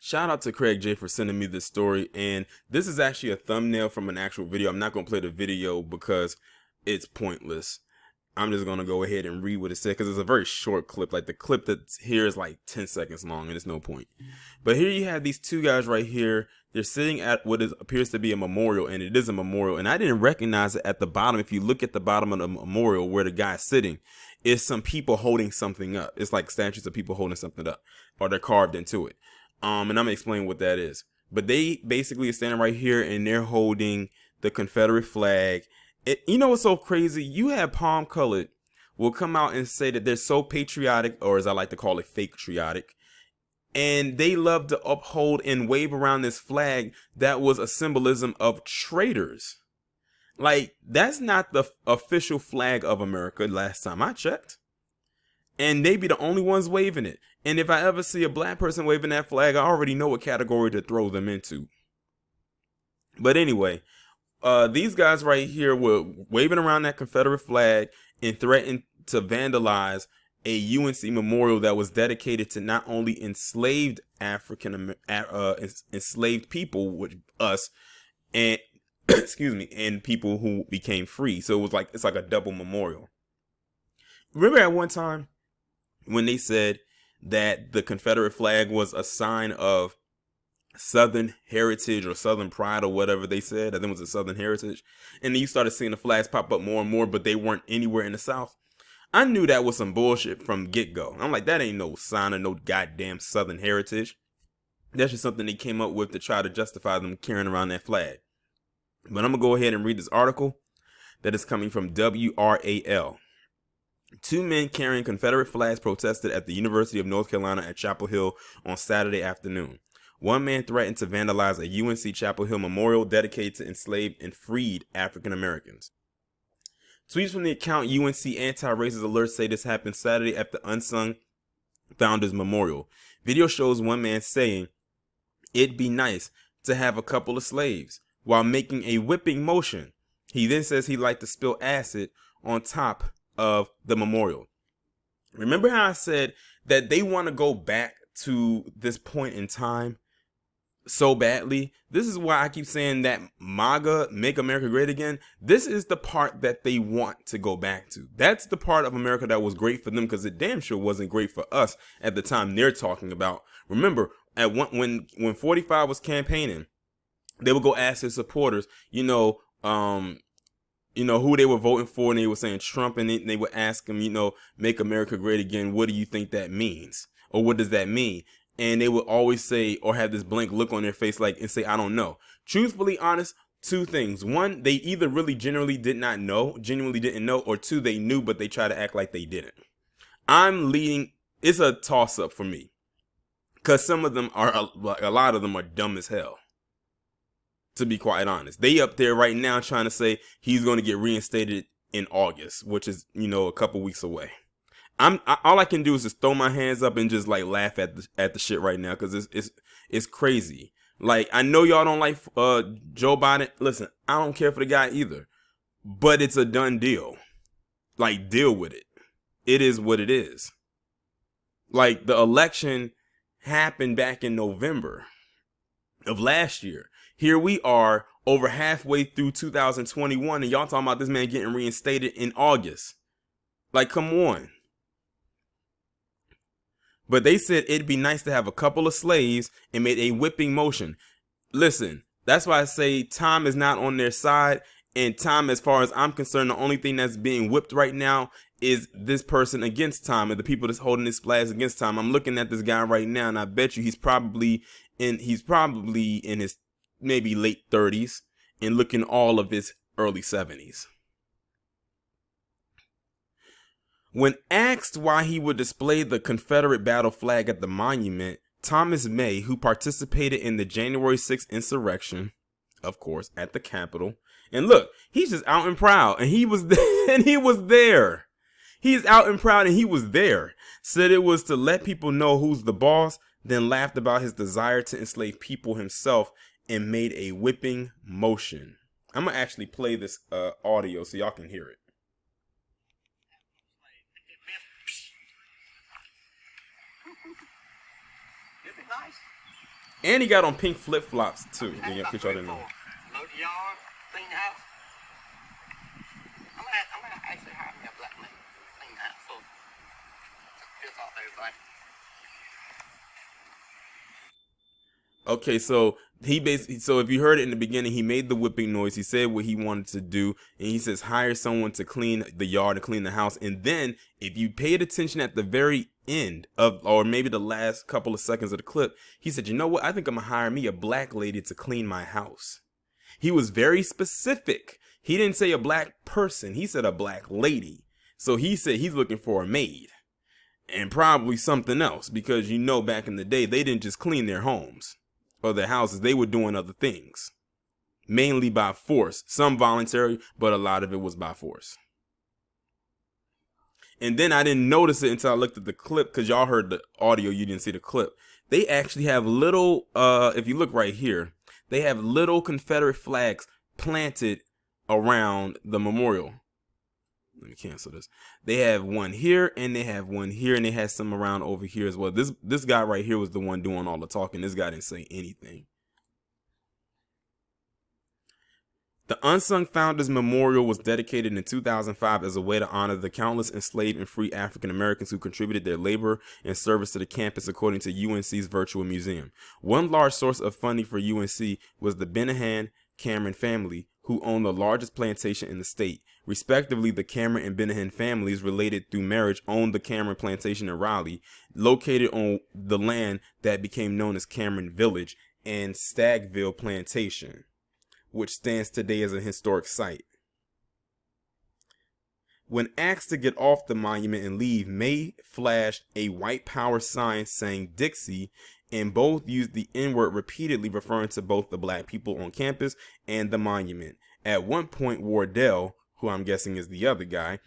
Shout out to Craig J for sending me this story, and this is actually a thumbnail from an actual video. I'm not going to play the video because it's pointless. I'm just going to go ahead and read what it said because it's a very short clip. Like the clip that's here is like 10 seconds long and it's no point. But here you have these two guys right here. They're sitting at what appears to be a memorial, and it is a memorial. And I didn't recognize it at the bottom. If you look at the bottom of the memorial where the guy's sitting, it's some people holding something up. It's like statues of people holding something up, or they're carved into it. And I'm gonna explain what that is. But they basically are standing right here and they're holding the Confederate flag. You know what's so crazy? You have Palm Colored will come out and say that they're so patriotic, or as I like to call it, fake patriotic. And they love to uphold and wave around this flag that was a symbolism of traitors. Like, that's not the official flag of America last time I checked. And they be the only ones waving it. And if I ever see a black person waving that flag, I already know what category to throw them into. But anyway, these guys right here were waving around that Confederate flag and threatened to vandalize a UNC memorial that was dedicated to not only enslaved enslaved people, which us, and excuse me, and people who became free. So it's like a double memorial. Remember at one time when they said that the Confederate flag was a sign of Southern heritage or Southern pride or whatever they said? I think it was a Southern heritage. And then you started seeing the flags pop up more and more, but they weren't anywhere in the South. I knew that was some bullshit from get-go. I'm like, that ain't no sign of no goddamn Southern heritage. That's just something they came up with to try to justify them carrying around that flag. But I'm going to go ahead and read this article that is coming from WRAL. Two men carrying Confederate flags protested at the University of North Carolina at Chapel Hill on Saturday afternoon. One man threatened to vandalize a UNC Chapel Hill memorial dedicated to enslaved and freed African Americans. Tweets from the account UNC Anti-Racist Alert say this happened Saturday at the Unsung Founders Memorial. Video shows one man saying, "It'd be nice to have a couple of slaves," while making a whipping motion. He then says he'd like to spill acid on top of the memorial. Remember how I said that they want to go back to this point in time so badly? This is why I keep saying that MAGA, Make America Great Again, this is the part that they want to go back to. That's the part of America that was great for them, because it damn sure wasn't great for us at the time they're talking about. Remember, when 45 was campaigning, they would go ask their supporters, who they were voting for, and they were saying Trump, and they would ask them, Make America Great Again, what do you think that means? Or what does that mean? And they would always say, or have this blank look on their face, and say, I don't know. Truthfully honest, two things. One, they either really genuinely didn't know, or two, they knew, but they try to act like they didn't. I'm leading, it's a toss up for me. Because some of them are, a lot of them are dumb as hell. To be quite honest, they up there right now trying to say he's going to get reinstated in August, which is, a couple weeks away. All I can do is just throw my hands up and just laugh at the shit right now, because it's crazy. I know y'all don't like Joe Biden. Listen, I don't care for the guy either, but it's a done deal. Deal with it. It is what it is. The election happened back in November of last year. Here we are over halfway through 2021, and y'all talking about this man getting reinstated in August. Come on. But they said it'd be nice to have a couple of slaves and made a whipping motion. Listen, that's why I say time is not on their side. And time, as far as I'm concerned, the only thing that's being whipped right now is this person against time, and the people that's holding this flags against time. I'm looking at this guy right now, and I bet you he's probably in his maybe late 30s and looking all of his early 70s. When asked why he would display the Confederate battle flag at the monument, Thomas May, who participated in the January 6th insurrection, of course, at the Capitol, and look, he's just out and proud, and he was there. He's out and proud, and he was there. Said it was to let people know who's the boss, then laughed about his desire to enslave people himself, and made a whipping motion. I'm gonna actually play this audio so y'all can hear it. It'd be nice And he got on pink flip flops too. That's In about case y'all pretty didn't know. cool. Load the yard, clean the house. I'm gonna actually hire me a black man to clean the house. So piss off everybody. Okay, so he basically, so if you heard it in the beginning, he made the whipping noise. He said what he wanted to do, and he says hire someone to clean the yard and clean the house. And then, if you paid attention at the very end of, or maybe the last couple of seconds of the clip, he said, "You know what? I think I'm gonna hire me a black lady to clean my house." He was very specific. He didn't say a black person. He said a black lady. So he said he's looking for a maid and probably something else because back in the day they didn't just clean their homes or their houses, they were doing other things, mainly by force, some voluntary, but a lot of it was by force. And then I didn't notice it until I looked at the clip, because y'all heard the audio, you didn't see the clip. They actually have little, if you look right here, they have little Confederate flags planted around the memorial. Let me cancel this. They have one here, and they have one here, and they have some around over here as well. This guy right here was the one doing all the talking. This guy didn't say anything. The Unsung Founders Memorial was dedicated in 2005 as a way to honor the countless enslaved and free African Americans who contributed their labor and service to the campus, according to UNC's virtual museum. One large source of funding for UNC was the Benahan Cameron family, who owned the largest plantation in the state. Respectively, the Cameron and Benahan families, related through marriage, owned the Cameron Plantation in Raleigh, located on the land that became known as Cameron Village, and Stagville Plantation, which stands today as a historic site. When asked to get off the monument and leave, May flashed a white power sign saying Dixie, and both used the N-word repeatedly, referring to both the black people on campus and the monument. At one point, Wardell, who I'm guessing is the other guy,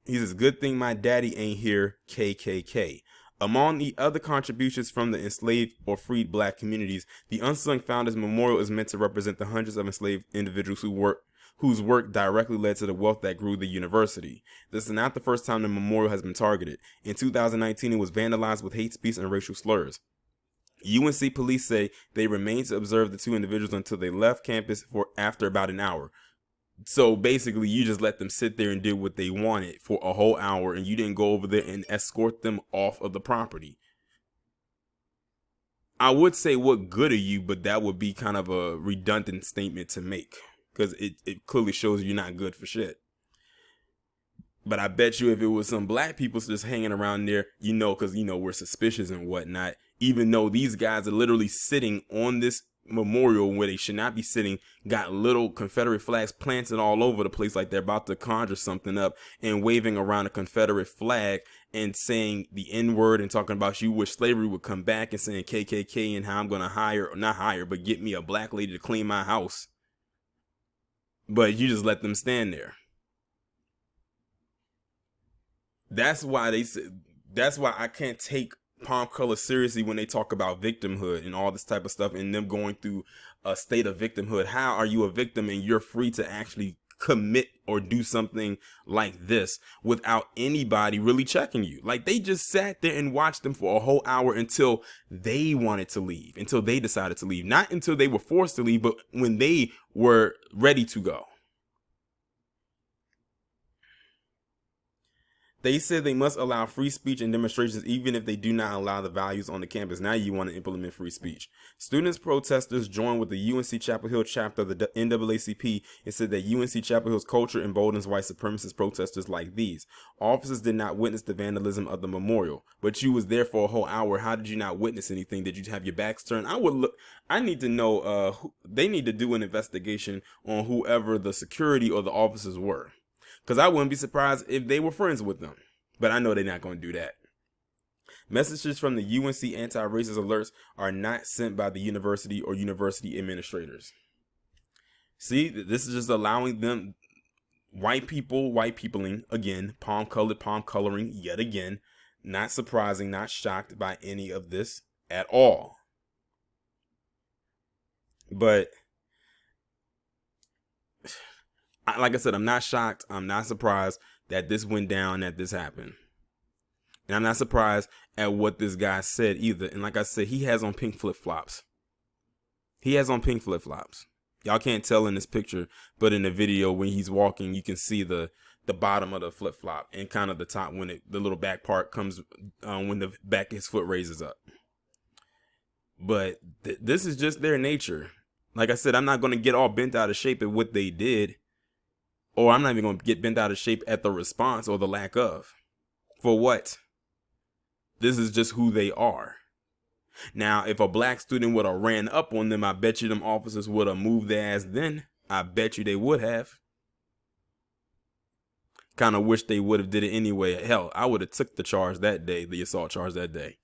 he says, "Good thing my daddy ain't here, KKK." Among the other contributions from the enslaved or freed black communities, the Unsung Founders Memorial is meant to represent the hundreds of enslaved individuals whose work directly led to the wealth that grew the university. This is not the first time the memorial has been targeted. In 2019, it was vandalized with hate speech and racial slurs. UNC police say they remained to observe the two individuals until they left campus after about an hour. So basically, you just let them sit there and do what they wanted for a whole hour, and you didn't go over there and escort them off of the property. I would say, what good are you? But that would be kind of a redundant statement to make, because it clearly shows you're not good for shit. But I bet you if it was some black people just hanging around there, because, we're suspicious and whatnot, even though these guys are literally sitting on this memorial where they should not be sitting, got little Confederate flags planted all over the place like they're about to conjure something up, and waving around a Confederate flag and saying the N-word and talking about you wish slavery would come back, and saying KKK and how I'm going to get me a black lady to clean my house. But you just let them stand there. That's why I can't take Palm Color seriously when they talk about victimhood and all this type of stuff, and them going through a state of victimhood. How are you a victim and you're free to actually commit or do something like this without anybody really checking you? Like, they just sat there and watched them for a whole hour until they wanted to leave, until they decided to leave. Not until they were forced to leave, but when they were ready to go. They said they must allow free speech and demonstrations even if they do not allow the values on the campus. Now you want to implement free speech. Students protesters joined with the UNC Chapel Hill chapter of the NAACP and said that UNC Chapel Hill's culture emboldens white supremacist protesters like these. Officers did not witness the vandalism of the memorial, but you was there for a whole hour. How did you not witness anything? Did you have your backs turned? I need to know, they need to do an investigation on whoever the security or the officers were. Because I wouldn't be surprised if they were friends with them. But I know they're not going to do that. Messages from the UNC anti-racist alerts are not sent by the university or university administrators. See, this is just allowing them, white peopling, again, palm coloring yet again. Not surprising, not shocked by any of this at all. But like I said, I'm not shocked. I'm not surprised that this went down, that this happened. And I'm not surprised at what this guy said either. And like I said, he has on pink flip-flops. He has on pink flip-flops. Y'all can't tell in this picture, but in the video when he's walking, you can see the bottom of the flip-flop and kind of the top when the little back part comes when the back of his foot raises up. But this is just their nature. Like I said, I'm not going to get all bent out of shape at what they did, or I'm not even going to get bent out of shape at the response or the lack of. For what? This is just who they are. Now, if a black student would have ran up on them, I bet you them officers would have moved their ass then. I bet you they would have. Kind of wish they would have did it anyway. Hell, I would have took the charge that day, the assault charge that day.